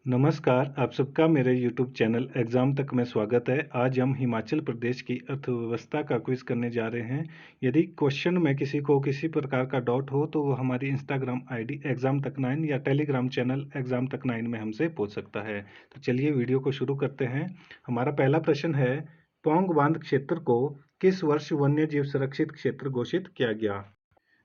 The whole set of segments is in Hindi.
नमस्कार, आप सबका मेरे यूट्यूब चैनल एग्ज़ाम तक में स्वागत है। आज हम हिमाचल प्रदेश की अर्थव्यवस्था का क्विज़ करने जा रहे हैं। यदि क्वेश्चन में किसी को किसी प्रकार का डाउट हो तो वो हमारी इंस्टाग्राम आईडी एग्ज़ाम तक 9 या टेलीग्राम चैनल एग्ज़ाम तक 9 में हमसे पूछ सकता है। तो चलिए वीडियो को शुरू करते हैं। हमारा पहला प्रश्न है, पौंग बांध क्षेत्र को किस वर्ष वन्य जीव संरक्षित क्षेत्र घोषित किया गया?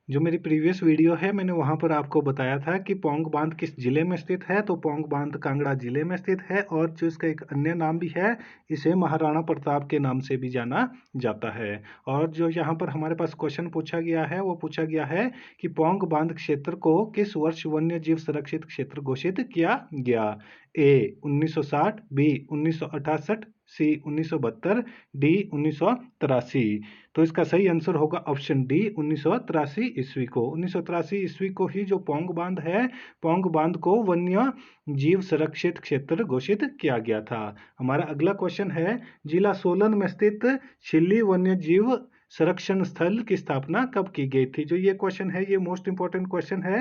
जो मेरी प्रीवियस वीडियो है मैंने वहाँ पर आपको बताया था कि पौंग बांध किस जिले में स्थित है। तो पौंग बांध कांगड़ा जिले में स्थित है और जो इसका एक अन्य नाम भी है, इसे महाराणा प्रताप के नाम से भी जाना जाता है। और जो यहाँ पर हमारे पास क्वेश्चन पूछा गया है वो पूछा गया है कि पौंग बांध क्षेत्र को किस वर्ष वन्य जीव संरक्षित क्षेत्र घोषित किया गया? ए 1960, बी 1968, सी 1972, डी 1983। तो इसका सही आंसर होगा ऑप्शन डी 1983 ईस्वी को। 1983 ईस्वी को ही जो पौंग बांध है, पौंग बांध को वन्य जीव संरक्षित क्षेत्र घोषित किया गया था। हमारा अगला क्वेश्चन है, जिला सोलन में स्थित छिल्ली वन्य जीव संरक्षण स्थल की स्थापना कब की गई थी? जो ये क्वेश्चन है ये मोस्ट इंपॉर्टेंट क्वेश्चन है।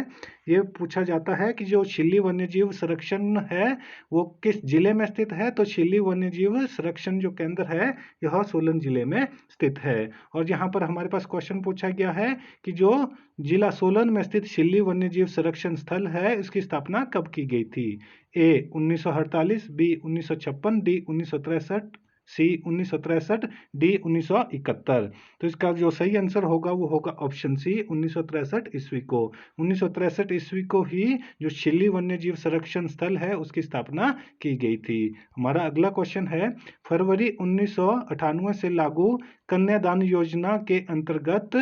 ये पूछा जाता है कि जो छिल्ली वन्य जीव संरक्षण है वो किस जिले में स्थित है? तो छिल्ली वन्य जीव संरक्षण जो केंद्र है यह सोलन जिले में स्थित है। और यहाँ पर हमारे पास क्वेश्चन पूछा गया है कि जो जिला सोलन में स्थित छिल्ली वन्यजीव संरक्षण स्थल है इसकी स्थापना कब की गई थी? ए 1948, बी 1956, डी 1963, सी 1963, डी 1971। तो इसका जो सही आंसर होगा वो होगा ऑप्शन सी 1963 ईस्वी को। 1963 ईस्वी को ही जो छिल्ली वन्यजीव संरक्षण स्थल है उसकी स्थापना की गई थी। हमारा अगला क्वेश्चन है, फरवरी 1998 से लागू कन्यादान योजना के अंतर्गत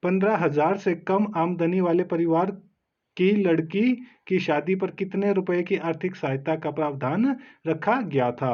15,000 से कम आमदनी वाले परिवार की लड़की की शादी पर कितने रुपए की आर्थिक सहायता का प्रावधान रखा गया था?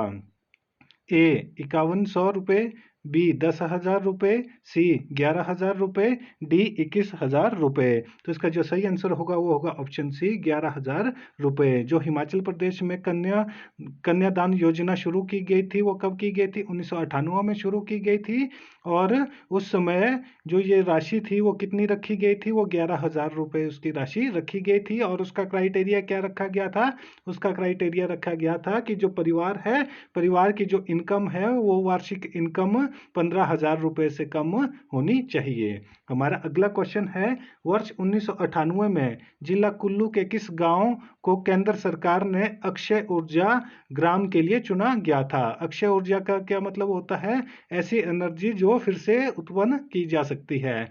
ए 5100 रुपये, बी 10,000 रुपये, सी 11,000 रुपये, डी 21,000 रुपये। तो इसका जो सही आंसर होगा वो होगा ऑप्शन सी 11,000 रुपये। जो हिमाचल प्रदेश में कन्यादान योजना शुरू की गई थी वो कब की गई थी? 1998 में शुरू की गई थी। और उस समय जो ये राशि थी वो कितनी रखी गई थी? वो 11,000 रुपये उसकी राशि रखी गई थी। और उसका क्राइटेरिया क्या रखा गया था? उसका क्राइटेरिया रखा गया था कि जो परिवार है, परिवार की जो इनकम है वो वार्षिक इनकम 15,000 रुपये से कम होनी चाहिए। हमारा अगला क्वेश्चन है, वर्ष 1998 में जिला कुल्लू के किस गांव को केंद्र सरकार ने अक्षय ऊर्जा ग्राम के लिए चुना गया था? अक्षय ऊर्जा का क्या मतलब होता है? ऐसी एनर्जी जो फिर से उत्पन्न की जा सकती है।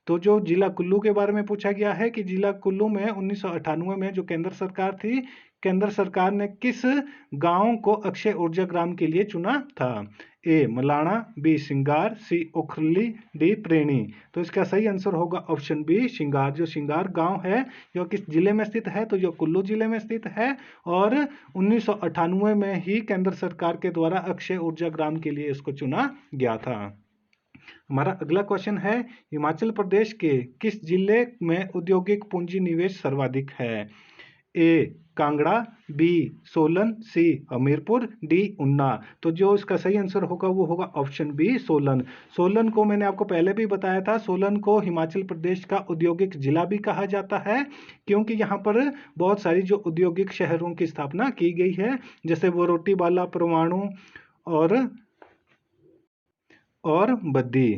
तो जो जिला कुल्लू के बारे में पूछा गया है कि जिला कुल्लू में 1998 में जो केंद्र सरकार थी, केंद्र सरकार ने किस गांव को अक्षय ऊर्जा ग्राम के लिए चुना था? ए मलाणा, बी सिंगार, सी उखरली, डी प्रेणी। तो इसका सही आंसर होगा ऑप्शन बी सिंगार। जो सिंगार गांव है जो किस जिले में स्थित है? तो जो कुल्लू जिले में स्थित है। और 1998 में ही केंद्र सरकार के द्वारा अक्षय ऊर्जा ग्राम के लिए इसको चुना गया था। हमारा अगला क्वेश्चन है, हिमाचल प्रदेश के किस जिले में औद्योगिक पूंजी निवेश सर्वाधिक है? ए कांगड़ा, बी सोलन, सी हमीरपुर, डी ऊना। तो जो इसका सही आंसर होगा वो होगा ऑप्शन बी सोलन। सोलन को मैंने आपको पहले भी बताया था, सोलन को हिमाचल प्रदेश का औद्योगिक जिला भी कहा जाता है क्योंकि यहाँ पर बहुत सारी जो औद्योगिक शहरों की स्थापना की गई है, जैसे बोरोटीवाला, परवाणु और बद्दी।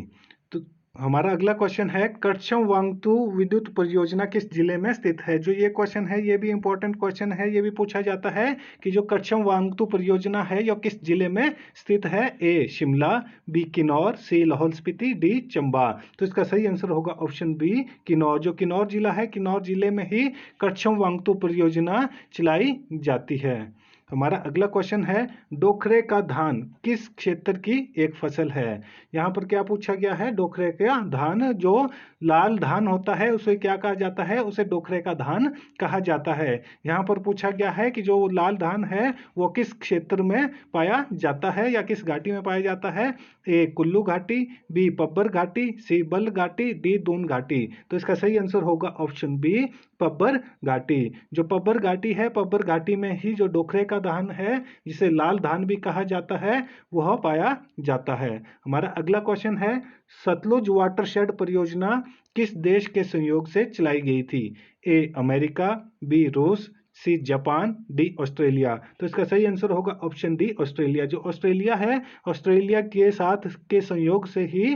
तो हमारा अगला क्वेश्चन है, करछम वांगतू विद्युत परियोजना किस जिले में स्थित है? जो ये क्वेश्चन है ये भी इंपॉर्टेंट क्वेश्चन है। ये भी पूछा जाता है कि जो करछम वांगतू परियोजना है यह किस जिले में स्थित है? ए शिमला, बी किन्नौर, सी लाहौल स्पीति, डी चंबा। तो इसका सही आंसर होगा ऑप्शन बी किन्नौर। जो किन्नौर जिला है, किन्नौर जिले में ही करछम वांगतू परियोजना चलाई जाती है। हमारा अगला क्वेश्चन है, डोखरे का धान किस क्षेत्र की एक फसल है? यहाँ पर क्या पूछा गया है? डोखरे का धान, जो लाल धान होता है उसे क्या कहा जाता है? उसे डोखरे का धान कहा जाता है। यहाँ पर पूछा गया है कि जो लाल धान है वो किस क्षेत्र में पाया जाता है या किस घाटी में पाया जाता है? ए कुल्लू घाटी, बी पब्बर घाटी, सी बल्ह घाटी, डी दून घाटी। तो इसका सही आंसर होगा ऑप्शन बी पब्बर घाटी। जो पब्बर घाटी है, पब्बर घाटी में ही जो डोखरे का धान है जिसे लाल धान भी कहा जाता है वह पाया जाता है। हमारा अगला क्वेश्चन है, सतलुज वाटरशेड परियोजना किस देश के सहयोग से चलाई गई थी? ए अमेरिका, बी रूस, सी जापान, डी ऑस्ट्रेलिया। तो इसका सही आंसर होगा ऑप्शन डी ऑस्ट्रेलिया। जो ऑस्ट्रेलिया है, ऑस्ट्रेलिया के साथ के संयोग से ही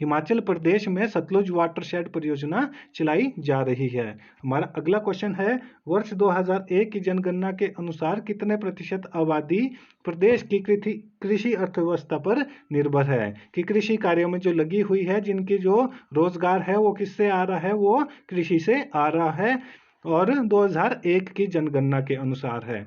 हिमाचल प्रदेश में सतलुज वाटरशेड परियोजना चलाई जा रही है। हमारा अगला क्वेश्चन है, वर्ष 2001 की जनगणना के अनुसार कितने प्रतिशत आबादी प्रदेश की कृषि अर्थव्यवस्था पर निर्भर है? कि कृषि कार्यों में जो लगी हुई है, जिनकी जो रोजगार है वो किससे आ रहा है? वो कृषि से आ रहा है और 2001 की जनगणना के अनुसार है।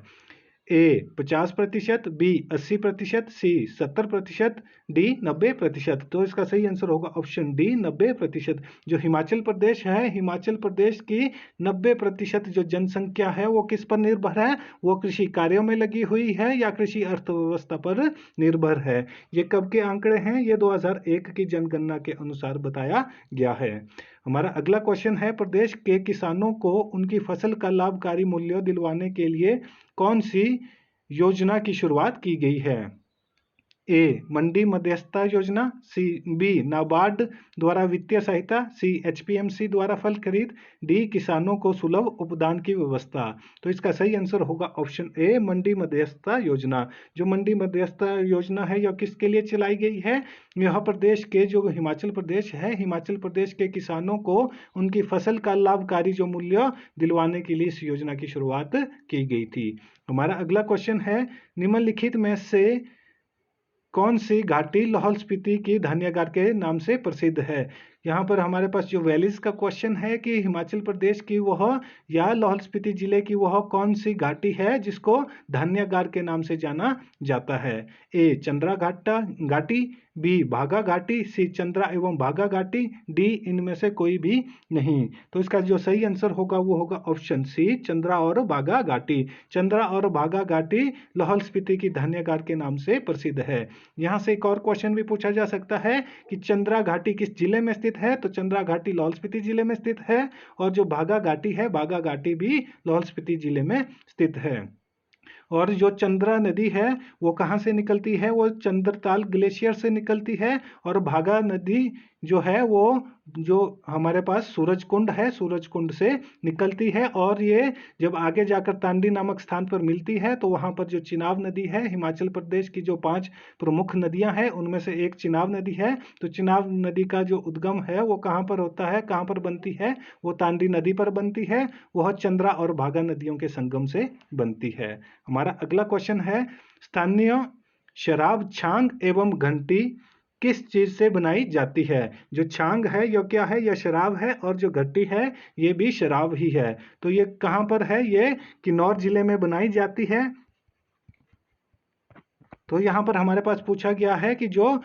ए 50%, बी 80%, सी 70%, डी 90%। तो इसका सही आंसर होगा ऑप्शन डी 90%। जो हिमाचल प्रदेश है, हिमाचल प्रदेश की 90% जो जनसंख्या है वो किस पर निर्भर है? वो कृषि कार्यों में लगी हुई है या कृषि अर्थव्यवस्था पर निर्भर है। ये कब के आंकड़े हैं? ये 2001 की जनगणना के अनुसार बताया गया है। हमारा अगला क्वेश्चन है, प्रदेश के किसानों को उनकी फसल का लाभकारी मूल्य दिलवाने के लिए कौन सी योजना की शुरुआत की गई है? ए मंडी मध्यस्थता योजना, सी बी नाबार्ड द्वारा वित्तीय सहायता, सी एचपीएमसी द्वारा फल खरीद, डी किसानों को सुलभ उपदान की व्यवस्था। तो इसका सही आंसर होगा ऑप्शन ए मंडी मध्यस्थता योजना। जो मंडी मध्यस्थता योजना है यह किसके लिए चलाई गई है? यह प्रदेश के जो हिमाचल प्रदेश है, हिमाचल प्रदेश के किसानों को उनकी फसल का लाभकारी जो मूल्य दिलवाने के लिए इस योजना की शुरुआत की गई थी। हमारा अगला क्वेश्चन है, निम्नलिखित में से कौन सी घाटी लाहौल स्पीति की धान्यागार के नाम से प्रसिद्ध है? यहाँ पर हमारे पास जो वैलीज का क्वेश्चन है कि हिमाचल प्रदेश की वह या लाहौल स्पीति जिले की वह कौन सी घाटी है जिसको धान्यागार के नाम से जाना जाता है? ए चंद्रा घाटी, बी भागा घाटी, सी चंद्रा एवं भागा घाटी, डी इनमें से कोई भी नहीं। तो इसका जो सही आंसर होगा वो होगा ऑप्शन सी चंद्रा और भागा घाटी। चंद्रा और भागा घाटी लाहौल स्पीति की धान्यागार के नाम से प्रसिद्ध है। यहाँ से एक और क्वेश्चन भी पूछा जा सकता है कि चंद्रा घाटी किस जिले में स्थित है? तो चंद्रा घाटी लाहौल स्पीति जिले में स्थित है और जो भागा घाटी है, भागा घाटी भी लाहौल स्पीति जिले में स्थित है। और जो चंद्रा नदी है वो कहाँ से निकलती है? वो चंद्रताल ग्लेशियर से निकलती है। और भागा नदी जो है वो जो हमारे पास सूरज कुंड है, सूरज कुंड से निकलती है। और ये जब आगे जाकर तांडी नामक स्थान पर मिलती है तो वहाँ पर जो चिनाब नदी है, हिमाचल प्रदेश की जो 5 प्रमुख नदियाँ हैं उनमें से एक चिनाब नदी है। तो चिनाब नदी का जो उद्गम है वो कहाँ पर होता है, कहाँ पर बनती है? वो तांडी नदी पर बनती है। वह चंद्रा और भागा नदियों के संगम से बनती है। हमारा अगला क्वेश्चन है, स्थानीय शराब छांग एवं घंटी किस चीज से बनाई जाती है? जो छांग है यह क्या है? यह शराब है और जो घंटी है ये भी शराब ही है। तो ये कहां पर है? ये किन्नौर जिले में बनाई जाती है। तो यहां पर हमारे पास पूछा गया है कि जो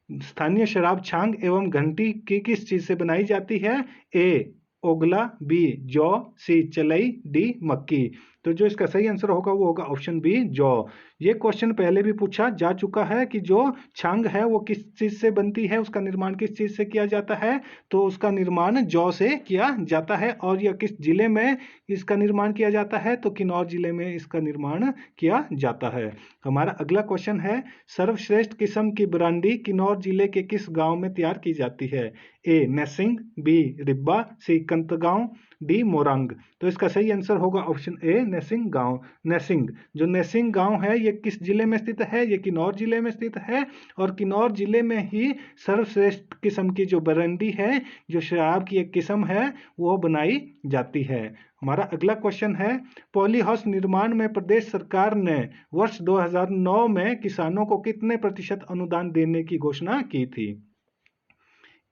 स्थानीय शराब छांग एवं घंटी की किस चीज से बनाई जाती है? ए ओगला, बी जौ, सी चलई, डी मक्की। तो जो इसका सही आंसर होगा वो होगा ऑप्शन बी जौ। ये क्वेश्चन पहले भी पूछा जा चुका है कि जो छांग है वो किस चीज से बनती है, उसका निर्माण किस चीज से किया जाता है? तो उसका निर्माण जौ से किया जाता है। और यह किस जिले में इसका निर्माण किया जाता है? तो किन्नौर जिले में इसका निर्माण किया जाता है। हमारा अगला क्वेश्चन है, सर्वश्रेष्ठ किस्म की ब्रांडी किन्नौर जिले के किस गांव में तैयार की जाती है? ए नैसिंग, बी रिब्बा, सी कंतगांव, डी मोरंग। तो इसका सही आंसर होगा ऑप्शन ए नैसिंग गांव। नैसिंग, जो नैसिंग गांव है ये किस जिले में स्थित है? ये किन्नौर जिले में स्थित है। और किन्नौर जिले में ही सर्वश्रेष्ठ किस्म की जो ब्रांडी है, जो शराब की एक किस्म है, वो बनाई जाती है। हमारा अगला क्वेश्चन है, पॉली हाउस निर्माण में प्रदेश सरकार ने वर्ष 2009 में किसानों को कितने प्रतिशत अनुदान देने की घोषणा की थी?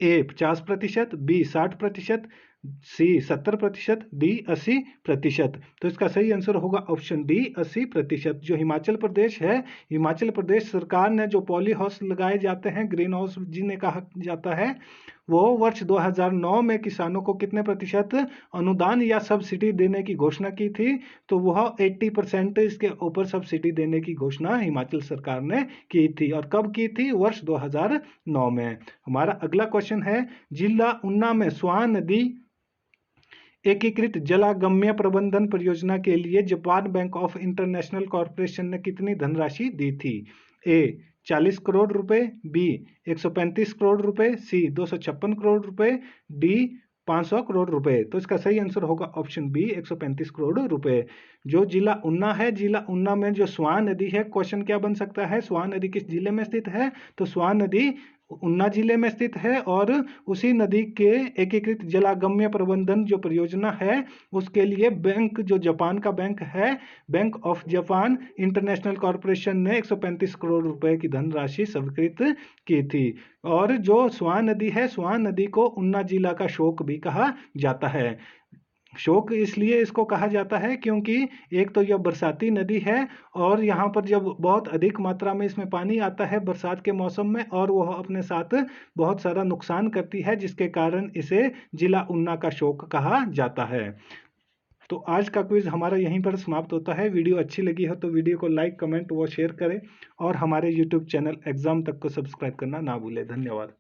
ए 50%, बी 60%, सी 70%, डी 80%। तो इसका सही आंसर होगा ऑप्शन डी 80%। जो हिमाचल प्रदेश है, हिमाचल प्रदेश सरकार ने जो पॉली हाउस लगाए जाते हैं, ग्रीन हाउस जिन्हें कहा जाता है, वो वर्ष 2009 में किसानों को कितने प्रतिशत अनुदान या सब्सिडी देने की घोषणा की थी? तो वह 80% इसके ऊपर सब्सिडी देने की घोषणा हिमाचल सरकार ने की थी। और कब की थी? वर्ष 2009 में। हमारा अगला क्वेश्चन है, जिला ऊना में स्वां नदी एकीकृत जलागम्य प्रबंधन परियोजना के लिए Japan bank of international corporation ने कितनी धनराशि दी थी? ए 40 करोड़ रुपए, बी 135 करोड़ रुपए, सी 256 करोड़ रुपए, डी 500 करोड़ रुपए। तो इसका सही आंसर होगा ऑप्शन बी 135 करोड़ रुपए। जो जिला ऊना है, जिला ऊना में जो स्वां नदी है, क्वेश्चन क्या बन सकता है, स्वां नदी किस जिले में स्थित है, तो स्वां नदी ऊना जिले में स्थित है और उसी नदी के एकीकृत जलागम्य प्रबंधन जो परियोजना है उसके लिए बैंक, जो जापान का बैंक है, bank of Japan international corporation ने 135 करोड़ रुपए की धनराशि स्वीकृत की थी। और जो स्वां नदी है, स्वां नदी को ऊना जिला का शोक भी कहा जाता है। शोक इसलिए इसको कहा जाता है क्योंकि एक तो यह बरसाती नदी है और यहाँ पर जब बहुत अधिक मात्रा में इसमें पानी आता है बरसात के मौसम में और वह अपने साथ बहुत सारा नुकसान करती है, जिसके कारण इसे जिला ऊना का शोक कहा जाता है। तो आज का क्विज हमारा यहीं पर समाप्त होता है। वीडियो अच्छी लगी हो तो वीडियो को लाइक, कमेंट व शेयर करें और हमारे यूट्यूब चैनल एग्जाम तक को सब्सक्राइब करना ना भूलें। धन्यवाद।